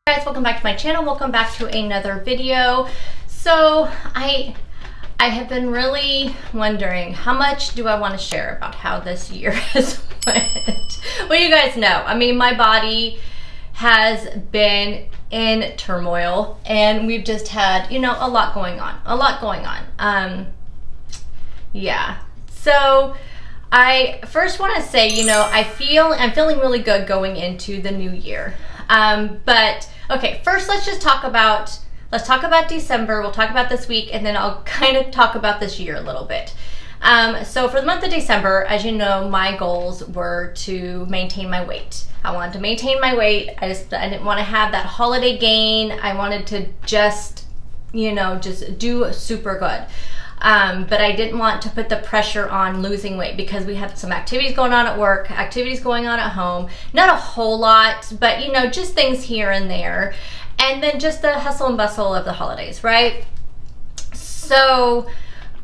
Guys, welcome back to my channel. Welcome back to another video. So I have been really wondering, how much do I want to share about how this year has went? Well, you guys know, I mean, my body has been in turmoil and we've just had, you know, a lot going on. Yeah. So I first want to say, you know, I'm feeling really good going into the new year. But okay, first let's talk about December. We'll talk about this week, and then I'll kind of talk about this year a little bit. So for the month of December, as you know, my goals were to maintain my weight. I wanted to maintain my weight. I didn't want to have that holiday gain. I wanted to just do super good. But I didn't want to put the pressure on losing weight because we had some activities going on at work, activities going on at home, not a whole lot, but you know, just things here and there. And then just the hustle and bustle of the holidays, right? So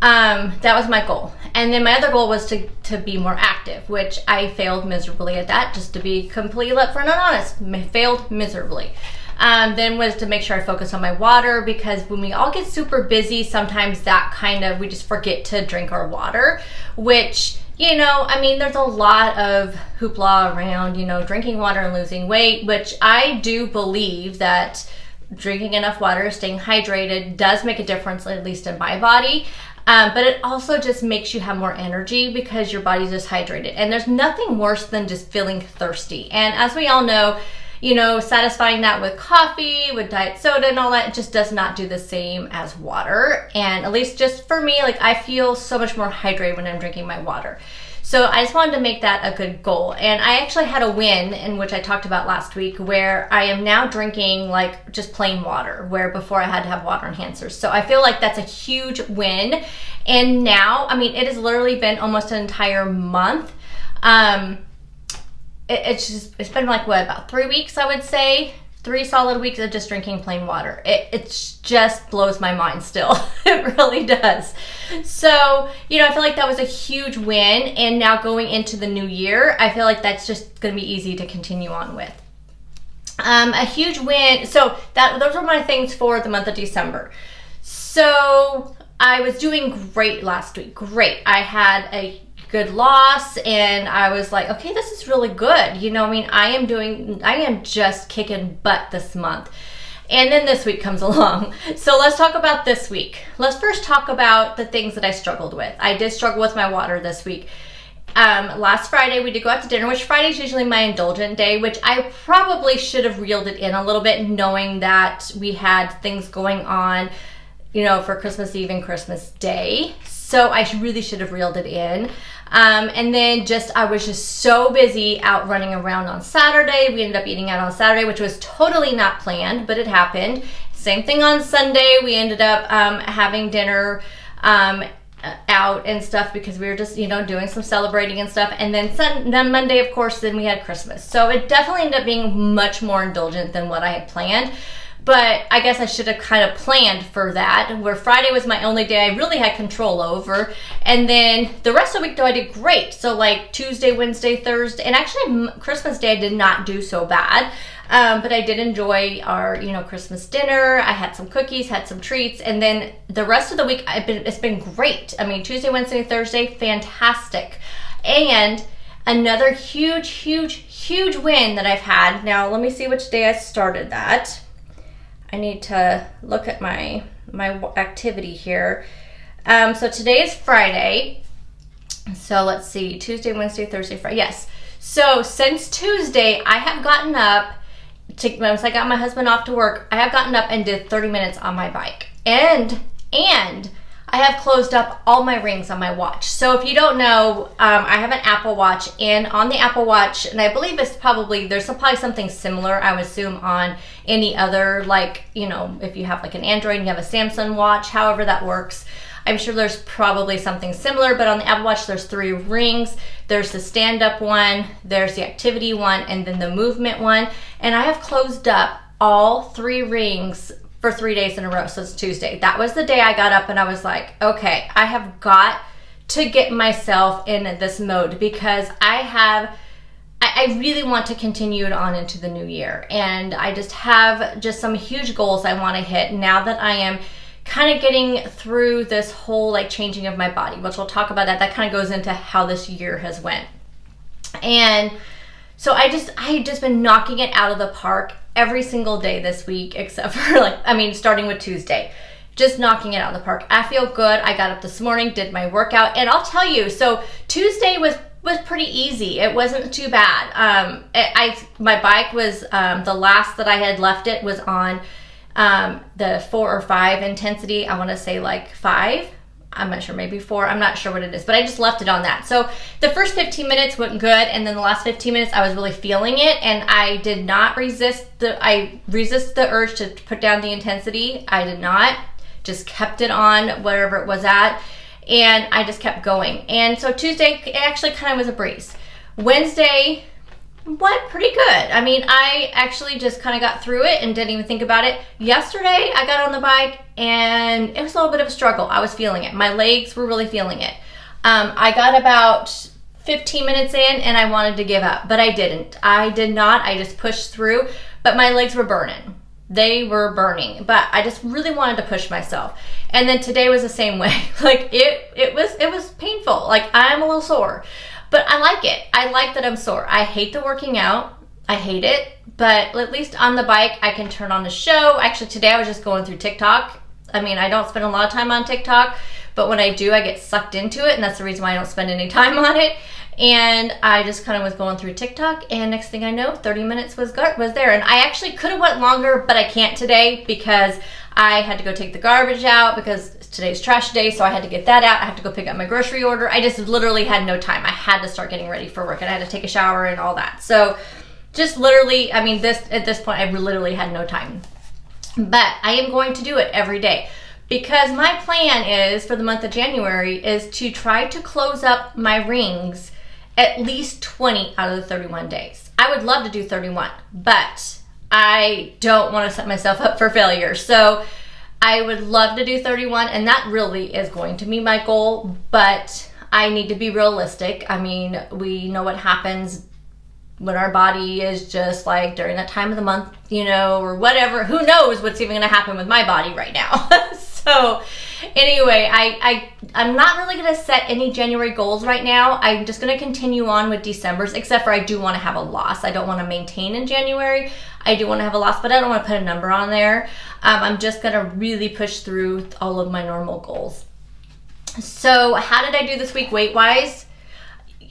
that was my goal. And then my other goal was to be more active, which I failed miserably at that, just to be completely upfront and honest, failed miserably. Then was to make sure I focus on my water, because when we all get super busy, sometimes we just forget to drink our water, which, you know, I mean, there's a lot of hoopla around, you know, drinking water and losing weight, which I do believe that drinking enough water, staying hydrated does make a difference, at least in my body. But it also just makes you have more energy because your body's just hydrated. And there's nothing worse than just feeling thirsty. And as we all know, you know, satisfying that with coffee, with diet soda and all that, it just does not do the same as water. And at least just for me, like, I feel so much more hydrated when I'm drinking my water. So I just wanted to make that a good goal. And I actually had a win, in which I talked about last week, where I am now drinking like just plain water, where before I had to have water enhancers. So I feel like that's a huge win. And now, I mean, it has literally been almost an entire month. It's been like, what, about 3 weeks, I would say. 3 solid weeks of just drinking plain water. It just blows my mind still. It really does. So, you know, I feel like that was a huge win. And now going into the new year, I feel like that's just going to be easy to continue on with. A huge win. So those were my things for the month of December. So I was doing great last week. Great. I had a good loss, and I was like, okay, this is really good. You know, I mean, I am just kicking butt this month. And then this week comes along. So let's talk about this week. Let's first talk about the things that I struggled with. I did struggle with my water this week. Last Friday, we did go out to dinner, which Friday is usually my indulgent day, which I probably should have reeled it in a little bit, knowing that we had things going on, you know, for Christmas Eve and Christmas Day. So I really should have reeled it in. And then I was just so busy out running around on Saturday. We ended up eating out on Saturday, which was totally not planned, but it happened. Same thing on Sunday. We ended up having dinner out and stuff because we were just, you know, doing some celebrating and stuff. And then Monday, of course, then we had Christmas. So it definitely ended up being much more indulgent than what I had planned. But I guess I should have kind of planned for that, where Friday was my only day I really had control over. And then the rest of the week, though, I did great. So like Tuesday, Wednesday, Thursday, and actually Christmas Day I did not do so bad. But I did enjoy our, you know, Christmas dinner. I had some cookies, had some treats. And then the rest of the week, it's been great. I mean, Tuesday, Wednesday, Thursday, fantastic. And another huge win that I've had. Now, let me see which day I started that. I need to look at my activity here. So today is Friday. So let's see, Tuesday, Wednesday, Thursday, Friday. Yes. So since Tuesday, I have gotten up once I got my husband off to work, I have gotten up and did 30 minutes on my bike. And I have closed up all my rings on my watch. So if you don't know, I have an Apple Watch, and on the Apple Watch, and I believe there's probably something similar, I would assume, on any other, like, you know, if you have like an Android and you have a Samsung watch, however that works, I'm sure there's probably something similar. But on the Apple Watch, there's 3 rings. There's the stand-up one, there's the activity one, and then the movement one. And I have closed up all 3 rings for 3 days in a row. So it's Tuesday. That was the day I got up and I was like, okay, I have got to get myself in this mode, because I I really want to continue it on into the new year. And I just have some huge goals I want to hit now that I am kind of getting through this whole like changing of my body, which we'll talk about that kind of goes into how this year has went. And so I just been knocking it out of the park every single day this week, except for starting with Tuesday, just knocking it out of the park. I feel good. I got up this morning, did my workout, and I'll tell you, so Tuesday was pretty easy. It wasn't too bad. My bike was, the last that I had left it was on the 4 or 5 intensity. I want to say like 5. I'm not sure, maybe 4. I'm not sure what it is, but I just left it on that. So the first 15 minutes went good, and then the last 15 minutes I was really feeling it, and I did not resist the urge to put down the intensity. I did not. Just kept it on wherever it was at, and I just kept going. And so Tuesday, it actually kind of was a breeze. Wednesday went pretty good. I mean, I actually just kind of got through it and didn't even think about it. Yesterday, I got on the bike and it was a little bit of a struggle. I was feeling it. My legs were really feeling it. I got about 15 minutes in and I wanted to give up, but I didn't. I did not. I just pushed through, but my legs were burning. They were burning, but I just really wanted to push myself. And then today was the same way. Like it was painful. Like I'm a little sore. But I like it. I like that I'm sore. I hate the working out. I hate it. But at least on the bike, I can turn on a show. Actually, today I was just going through TikTok. I mean, I don't spend a lot of time on TikTok, but when I do, I get sucked into it, and that's the reason why I don't spend any time on it. And I just kind of was going through TikTok, and next thing I know, 30 minutes was there. And I actually could have went longer, but I can't today because I had to go take the garbage out because today's trash day, so I had to get that out. I have to go pick up my grocery order. I just literally had no time. I had to start getting ready for work, and I had to take a shower and all that. So just literally, I mean, at this point, I literally had no time. But I am going to do it every day because my plan is for the month of January is to try to close up my rings at least 20 out of the 31 days. I would love to do 31, but I don't want to set myself up for failure. So I would love to do 31, and that really is going to be my goal, but I need to be realistic. I mean, we know what happens when our body is just like during that time of the month, or whatever. Who knows what's even going to happen with my body right now. So anyway, I'm not really going to set any January goals right now. I'm just going to continue on with December's, except for I do want to have a loss. I don't want to maintain in January. I do want to have a loss, but I don't want to put a number on there. I'm just going to really push through all of my normal goals. So how did I do this week weight-wise?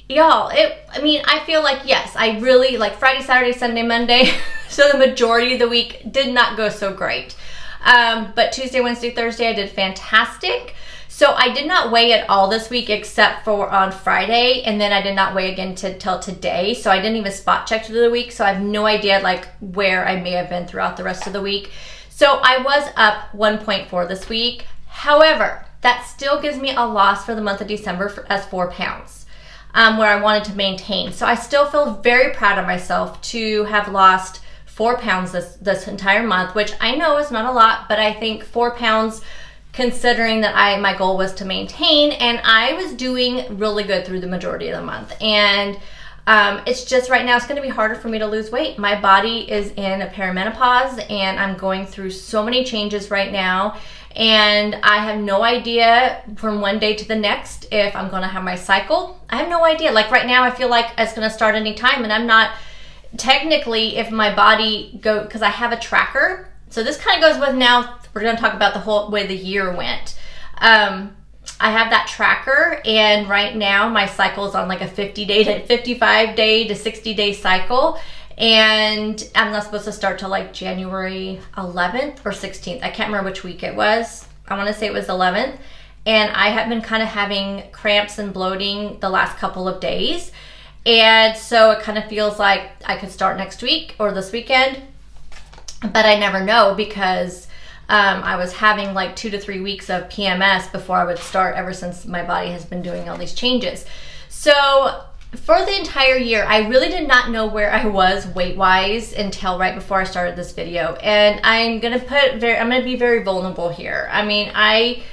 Y'all, I feel like, yes, I really, like Friday, Saturday, Sunday, Monday, so the majority of the week did not go so great. But Tuesday, Wednesday, Thursday, I did fantastic. So I did not weigh at all this week except for on Friday, and then I did not weigh again till today. So I didn't even spot check through the week, so I have no idea like where I may have been throughout the rest of the week. So I was up 1.4 this week. However, that still gives me a loss for the month of December as 4 pounds, where I wanted to maintain. So I still feel very proud of myself to have lost 4 pounds this entire month, which I know is not a lot, but I think 4 pounds considering that my goal was to maintain, and I was doing really good through the majority of the month. And it's just right now it's going to be harder for me to lose weight. My body is in a perimenopause, and I'm going through so many changes right now, and I have no idea from one day to the next if I'm going to have my cycle. I have no idea. Like right now I feel like it's going to start any time, and I'm not technically, if my body because I have a tracker. So this kind of goes with now, we're going to talk about the whole way the year went. I have that tracker, and right now my cycle is on like a 55 day to 60 day cycle, and I'm not supposed to start till like January 11th or 16th. I can't remember which week it was. I want to say it was 11th, and I have been kind of having cramps and bloating the last couple of days, and so it kind of feels like I could start next week or this weekend, but I never know because I was having like 2 to 3 weeks of PMS before I would start, ever since my body has been doing all these changes. So for the entire year, I really did not know where I was weight-wise until right before I started this video. And I'm gonna be very vulnerable here. I mean, I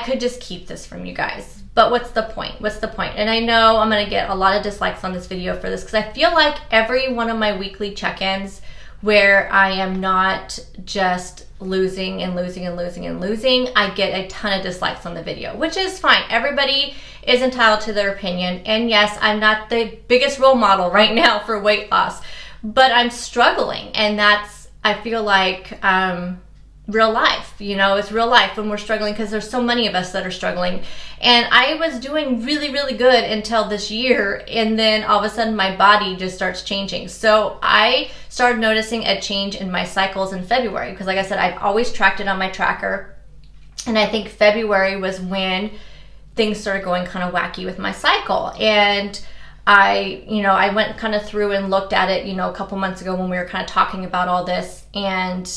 could just keep this from you guys, But what's the point? What's the point? And I know I'm going to get a lot of dislikes on this video for this, because I feel like every one of my weekly check-ins where I am not just losing and losing and losing and losing, I get a ton of dislikes on the video, which is fine. Everybody is entitled to their opinion. And yes, I'm not the biggest role model right now for weight loss, but I'm struggling. And that's, I feel like, real life, you know, it's real life when we're struggling, because there's so many of us that are struggling. And I was doing really, really good until this year, and then all of a sudden my body just starts changing. So I started noticing a change in my cycles in February, because like I said, I've always tracked it on my tracker, and I think February was when things started going kind of wacky with my cycle. And I went kind of through and looked at it, a couple months ago when we were kind of talking about all this, and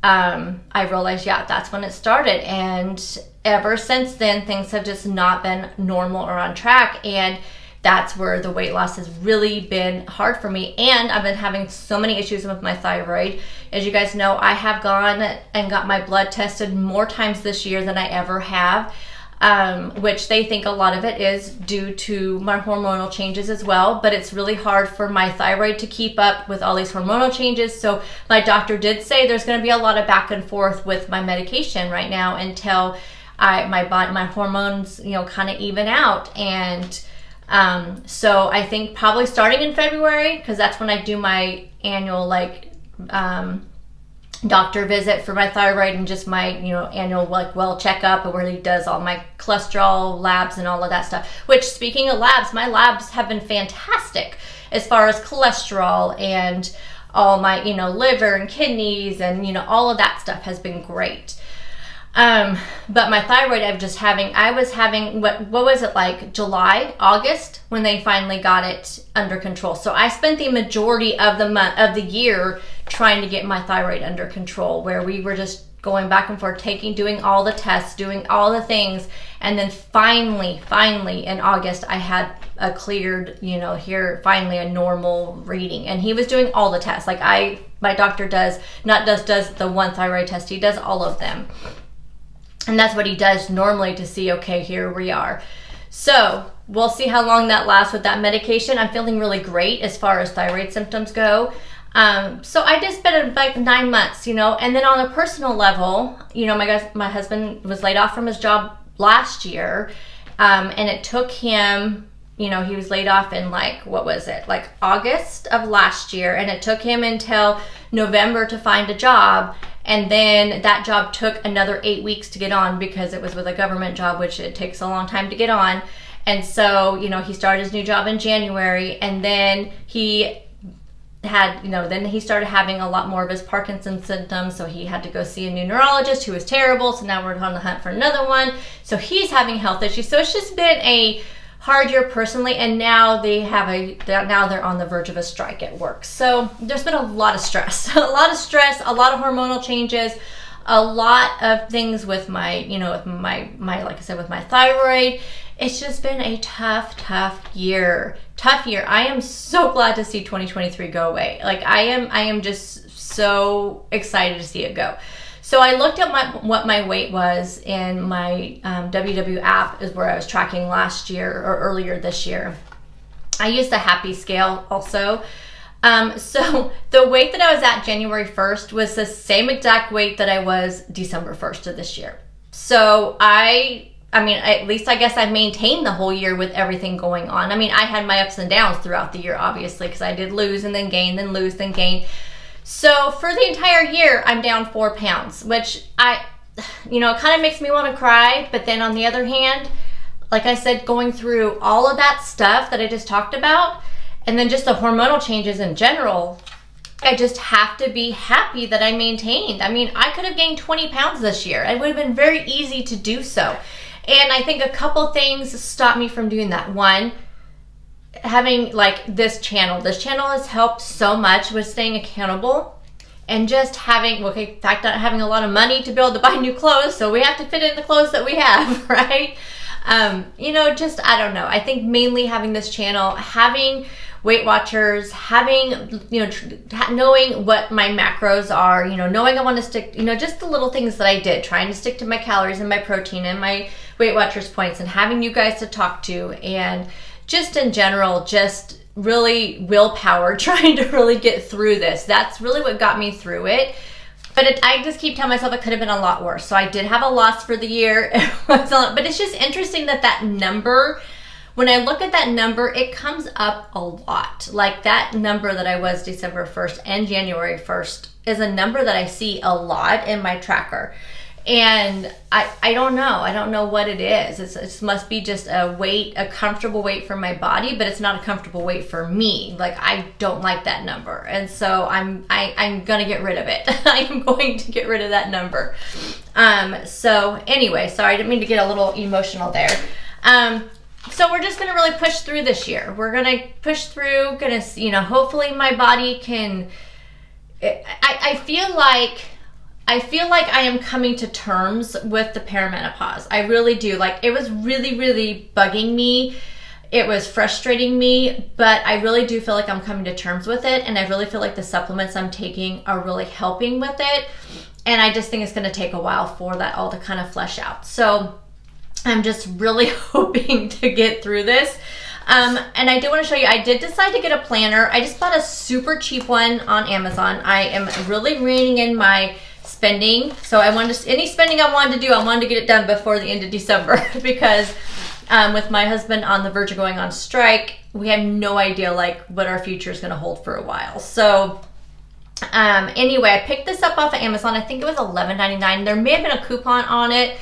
I realized, yeah, that's when it started. And ever since then, things have just not been normal or on track. And that's where the weight loss has really been hard for me. And I've been having so many issues with my thyroid. As you guys know, I have gone and got my blood tested more times this year than I ever have. Which they think a lot of it is due to my hormonal changes as well, but it's really hard for my thyroid to keep up with all these hormonal changes. So my doctor did say there's going to be a lot of back and forth with my medication right now until my hormones, kind of even out. And so I think probably starting in February, because that's when I do my annual doctor visit for my thyroid, and just my annual well checkup, where he does all my cholesterol labs and all of that stuff. Which, speaking of labs, my labs have been fantastic as far as cholesterol and all my liver and kidneys and all of that stuff has been great. But my thyroid, I was having what was it, like July, August, when they finally got it under control. So I spent the majority of the year trying to get my thyroid under control, where we were just going back and forth, doing all the tests, doing all the things. And then finally in August, I had a cleared, finally a normal reading. And he was doing all the tests. My doctor does the one thyroid test. He does all of them. And that's what he does normally to see, okay, here we are. So we'll see how long that lasts with that medication. I'm feeling really great as far as thyroid symptoms go. So I just spent like 9 months, and then on a personal level, my husband was laid off from his job last year. And it took him, he was laid off in August of last year. And it took him until November to find a job. And then that job took another 8 weeks to get on, because it was with a government job, which it takes a long time to get on. And so, he started his new job in January, and then he had, then he started having a lot more of his Parkinson's symptoms. So he had to go see a new neurologist who was terrible. So now we're on the hunt for another one. So he's having health issues. So it's just been a hard year personally, and now they're on the verge of a strike at work. So there's been a lot of stress, a lot of hormonal changes, a lot of things with my, like I said, with my thyroid. It's just been a tough year. I am so glad to see 2023 go away. I am just so excited to see it go. So I looked at what my weight was in my WW app, is where I was tracking last year or earlier this year. I used the Happy Scale also. So the weight that I was at January 1st was the same exact weight that I was December 1st of this year. So at least I guess I maintained the whole year with everything going on. I had my ups and downs throughout the year, obviously, because I did lose and then gain, then lose, then gain. So for the entire year, I'm down 4 pounds, which it kind of makes me want to cry. But then on the other hand, like I said, going through all of that stuff that I just talked about, and then just the hormonal changes in general, I just have to be happy that I maintained. I could have gained 20 pounds this year. It would have been very easy to do so. And I think a couple things stopped me from doing that. One, having this channel has helped so much with staying accountable, and just having, not having a lot of money to be able to buy new clothes, so we have to fit in the clothes that we have, right? I don't know. I think mainly having this channel, having Weight Watchers, having, knowing what my macros are, knowing I want to stick, just the little things that I did, trying to stick to my calories and my protein and my Weight Watchers points, and having you guys to talk to, and just in general, just really willpower, trying to really get through this. That's really what got me through it. But I just keep telling myself it could have been a lot worse. So I did have a loss for the year. But it's just interesting that number, when I look at that number, it comes up a lot. Like that number that I was December 1st and January 1st is a number that I see a lot in my tracker. And I don't know. I don't know what it is. It must be just a comfortable weight for my body, but it's not a comfortable weight for me. Like, I don't like that number. And so I'm going to get rid of it. I am going to get rid of that number. So anyway, sorry, I didn't mean to get a little emotional there. So we're just going to really push through this year. We're going to push through, hopefully my body can, I feel like I am coming to terms with the perimenopause. I really do. Like, it was really, really bugging me. It was frustrating me, but I really do feel like I'm coming to terms with it. And I really feel like the supplements I'm taking are really helping with it. And I just think it's going to take a while for that all to kind of flesh out. So I'm just really hoping to get through this. And I do want to show you, I did decide to get a planner. I just bought a super cheap one on Amazon. I am really reining in my spending. So any spending I wanted to do, I wanted to get it done before the end of December because with my husband on the verge of going on strike, we have no idea like what our future is going to hold for a while. So anyway, I picked this up off of Amazon. I think it was $11.99. There may have been a coupon on it.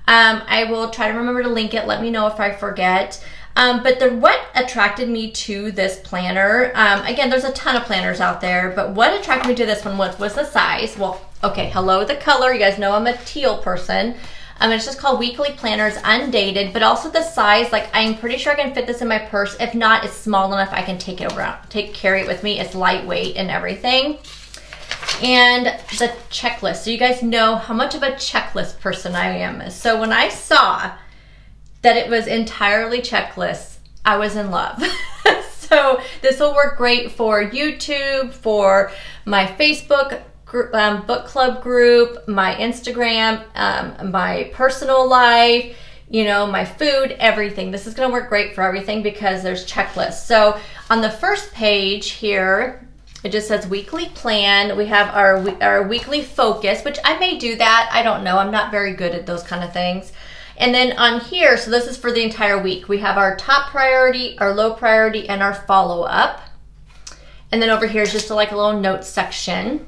I will try to remember to link it. Let me know if I forget. But what attracted me to this planner, again, there's a ton of planners out there, but what attracted me to this one was the size. Well, okay, hello, the color. You guys know I'm a teal person. It's just called Weekly Planners Undated, but also the size. Like, I'm pretty sure I can fit this in my purse. If not, it's small enough I can carry it with me. It's lightweight and everything. And the checklist. So you guys know how much of a checklist person I am. So when I saw that it was entirely checklists, I was in love. So this will work great for YouTube, for my Facebook group, book club group, my Instagram, my personal life, my food, everything. This is going to work great for everything because there's checklists. So on the first page here, it just says weekly plan. We have our weekly focus, which I may do that. I don't know. I'm not very good at those kind of things. And then on here, so this is for the entire week. We have our top priority, our low priority, and our follow-up. And then over here is just like a little notes section.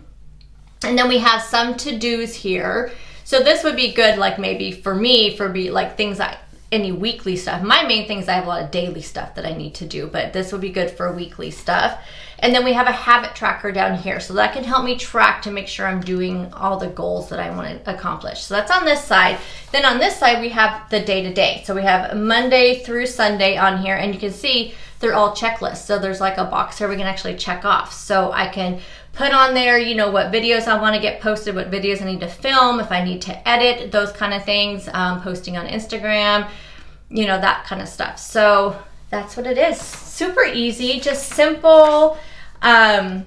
And then we have some to-dos here. So this would be good, like maybe for me, like things any weekly stuff. My main thing is I have a lot of daily stuff that I need to do, but this would be good for weekly stuff. And then we have a habit tracker down here. So that can help me track to make sure I'm doing all the goals that I want to accomplish. So that's on this side. Then on this side, we have the day-to-day. So we have Monday through Sunday on here, and you can see they're all checklists. So there's like a box here we can actually check off. So I can put on there, what videos I want to get posted, what videos I need to film, if I need to edit, those kind of things, posting on Instagram, that kind of stuff. So that's what it is. Super easy, just simple. Everything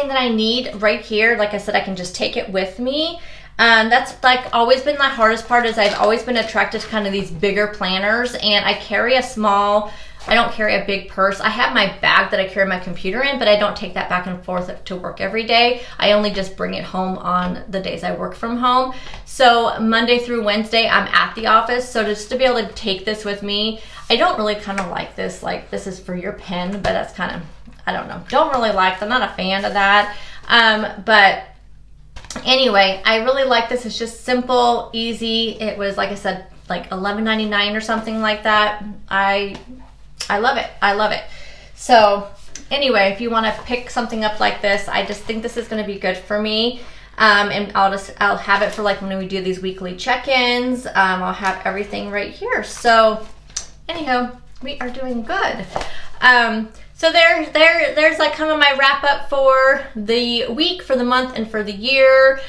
that I need right here, like I said, I can just take it with me. That's like always been my hardest part is I've always been attracted to kind of these bigger planners, and I don't carry a big purse. I have my bag that I carry my computer in, but I don't take that back and forth to work every day. I only just bring it home on the days I work from home. So Monday through Wednesday, I'm at the office. So just to be able to take this with me, I don't really kind of like this. Like, this is for your pen, but that's kind of, I don't know. Don't really like, I'm not a fan of that. But anyway, I really like this. It's just simple, easy. It was, like I said, like $11.99 or something like that. I love it. I love it. So anyway, if you want to pick something up like this, I just think this is going to be good for me. And I'll have it for like when we do these weekly check-ins. I'll have everything right here. So anyhow, we are doing good. So there's like kind of my wrap up for the week, for the month, and for the year.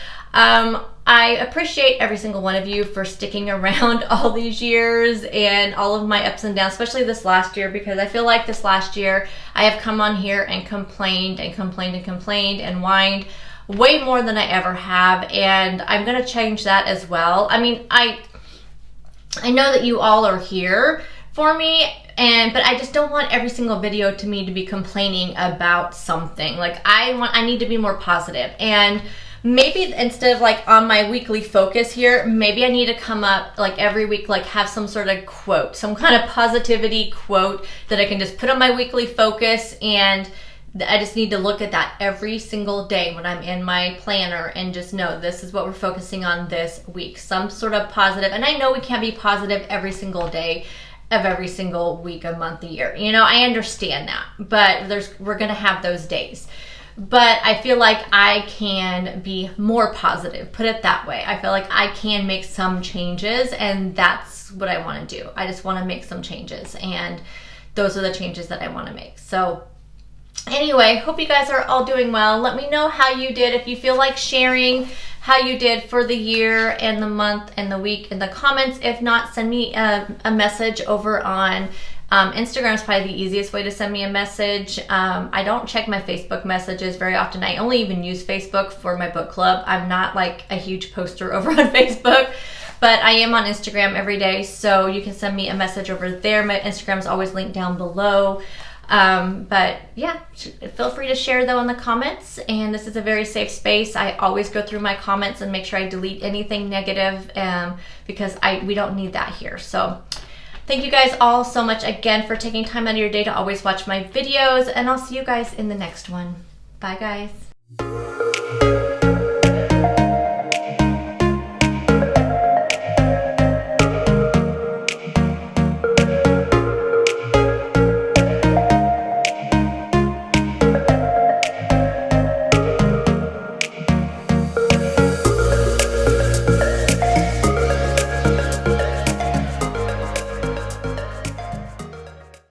I appreciate every single one of you for sticking around all these years and all of my ups and downs, especially this last year, because I feel like this last year I have come on here and complained and complained and complained and whined way more than I ever have, and I'm gonna change that as well. I mean, I know that you all are here for me, but I just don't want every single video to me to be complaining about something. Like, I need to be more positive, and maybe instead of like on my weekly focus here, maybe I need to come up like every week, like have some sort of quote, some kind of positivity quote that I can just put on my weekly focus, and I just need to look at that every single day when I'm in my planner and just know this is what we're focusing on this week. Some sort of positive, and I know we can't be positive every single day of every single week, a month, a year. You know, I understand that, but we're gonna have those days. But I feel like I can be more positive, put it that way. I feel like I can make some changes, and that's what I want to do. I just want to make some changes, and those are the changes that I want to make. So anyway, hope you guys are all doing well. Let me know how you did. If you feel like sharing how you did for the year and the month and the week in the comments. If not, send me a message over on Instagram is probably the easiest way to send me a message. I don't check my Facebook messages very often. I only even use Facebook for my book club. I'm not like a huge poster over on Facebook, but I am on Instagram every day, so you can send me a message over there. My Instagram is always linked down below. But yeah, feel free to share though in the comments, and this is a very safe space. I always go through my comments and make sure I delete anything negative, because we don't need that here. So thank you guys all so much again for taking time out of your day to always watch my videos, and I'll see you guys in the next one. Bye guys.